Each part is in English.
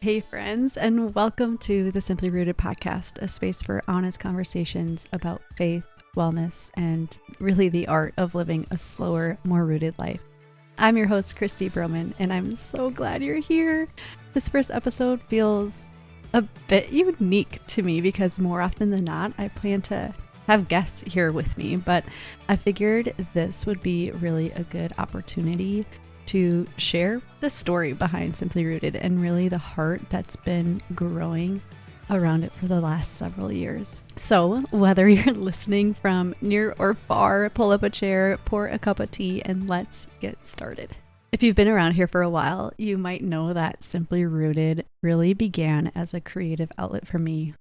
Hey friends, and welcome to the Simply Rooted podcast, a space for honest conversations about faith, wellness, and really the art of living a slower, more rooted life. I'm your host, Kristy Browman, and I'm so glad you're here. This first episode feels a bit unique to me because more often than not, I plan to have guests here with me, but I figured this would be really a good opportunity to share the story behind Simply Rooted and really the heart that's been growing around it for the last several years. So whether you're listening from near or far, pull up a chair, pour a cup of tea, and let's get started. If you've been around here for a while, you might know that Simply Rooted really began as a creative outlet for me.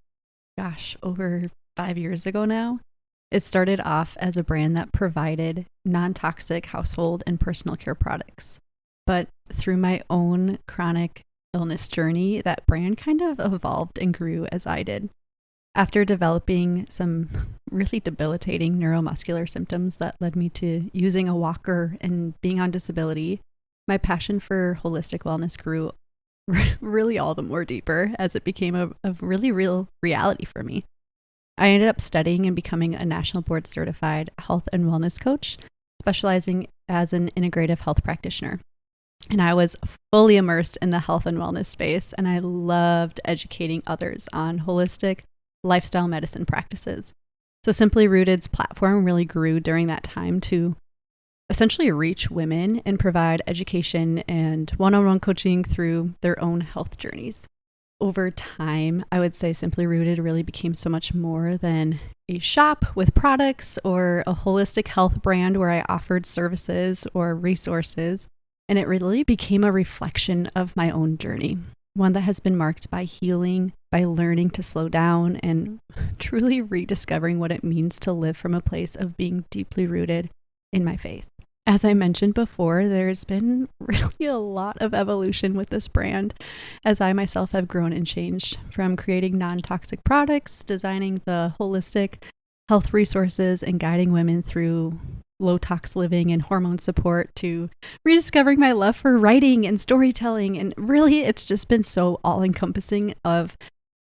Gosh, over 5 years ago now. It started off as a brand that provided non-toxic household and personal care products. But through my own chronic illness journey, that brand kind of evolved and grew as I did. After developing some really debilitating neuromuscular symptoms that led me to using a walker and being on disability, my passion for holistic wellness grew really all the more deeper as it became a really real reality for me. I ended up studying and becoming a national board certified health and wellness coach, specializing as an integrative health practitioner. And I was fully immersed in the health and wellness space, and I loved educating others on holistic lifestyle medicine practices. So Simply Rooted's platform really grew during that time to essentially reach women and provide education and one-on-one coaching through their own health journeys. Over time, I would say Simply Rooted really became so much more than a shop with products or a holistic health brand where I offered services or resources. And it really became a reflection of my own journey, one that has been marked by healing, by learning to slow down, and truly rediscovering what it means to live from a place of being deeply rooted in my faith. As I mentioned before, there's been really a lot of evolution with this brand as I myself have grown and changed, from creating non-toxic products, designing the holistic health resources, and guiding women through low-tox living and hormone support, to rediscovering my love for writing and storytelling. And really, it's just been so all-encompassing of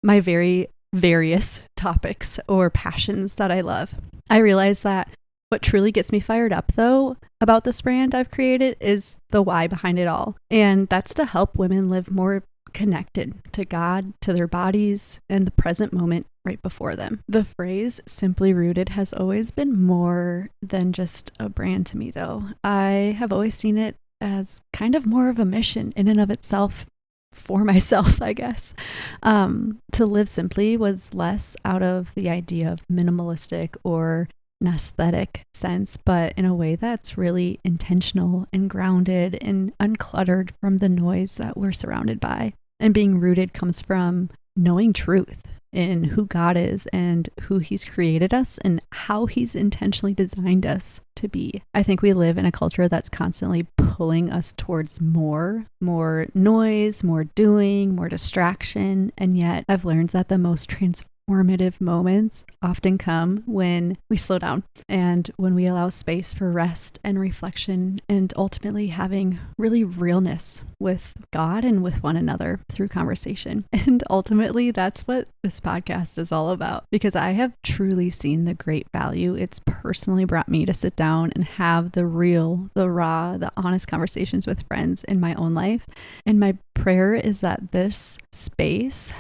my very various topics or passions that I love. I realize that what truly gets me fired up, though, about this brand I've created is the why behind it all. And that's to help women live more connected to God, to their bodies, and the present moment right before them. The phrase Simply Rooted has always been more than just a brand to me, though. I have always seen it as kind of more of a mission in and of itself for myself, I guess. To live simply was less out of the idea of minimalistic or an aesthetic sense, but in a way that's really intentional and grounded and uncluttered from the noise that we're surrounded by. And being rooted comes from knowing truth in who God is and who He's created us and how He's intentionally designed us to be. I think we live in a culture that's constantly pulling us towards more noise, more doing, more distraction. And yet I've learned that the most transformative moments often come when we slow down and when we allow space for rest and reflection, and ultimately having really realness with God and with one another through conversation. And ultimately, that's what this podcast is all about, because I have truly seen the great value it's personally brought me to sit down and have the real, the raw, the honest conversations with friends in my own life. And my prayer is that this space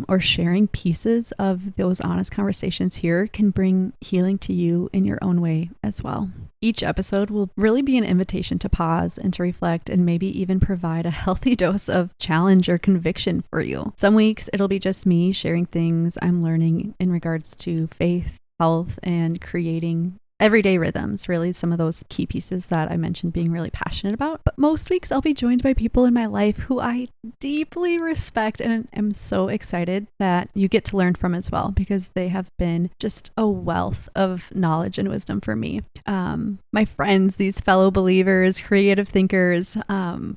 or sharing pieces of those honest conversations here can bring healing to you in your own way as well. Each episode will really be an invitation to pause and to reflect, and maybe even provide a healthy dose of challenge or conviction for you. Some weeks it'll be just me sharing things I'm learning in regards to faith, health, and creating everyday rhythms, really some of those key pieces that I mentioned being really passionate about. But most weeks I'll be joined by people in my life who I deeply respect and am so excited that you get to learn from as well, because they have been just a wealth of knowledge and wisdom for me. My friends, these fellow believers, creative thinkers,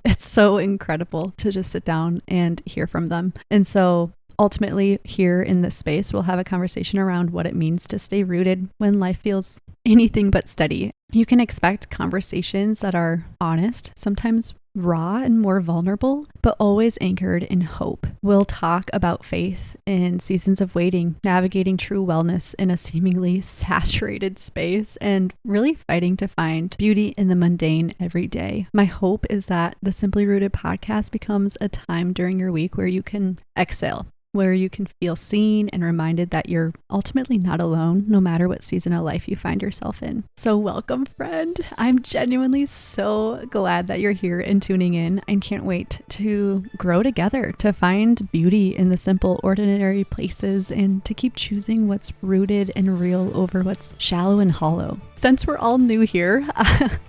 it's so incredible to just sit down and hear from them. And so ultimately, here in this space, we'll have a conversation around what it means to stay rooted when life feels anything but steady. You can expect conversations that are honest, sometimes raw and more vulnerable, but always anchored in hope. We'll talk about faith in seasons of waiting, navigating true wellness in a seemingly saturated space, and really fighting to find beauty in the mundane every day. My hope is that the Simply Rooted podcast becomes a time during your week where you can exhale, where you can feel seen and reminded that you're ultimately not alone, no matter what season of life you find yourself in. So welcome, friend. I'm genuinely so glad that you're here and tuning in. I can't wait to grow together, to find beauty in the simple, ordinary places, and to keep choosing what's rooted and real over what's shallow and hollow. Since we're all new here,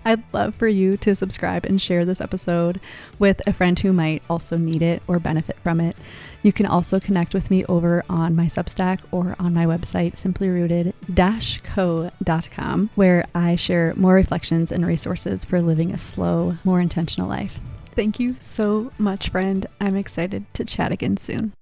I'd love for you to subscribe and share this episode with a friend who might also need it or benefit from it. You can also connect with me over on my Substack or on my website, simplyrooted-co.com, where I share more reflections and resources for living a slow, more intentional life. Thank you so much, friend. I'm excited to chat again soon.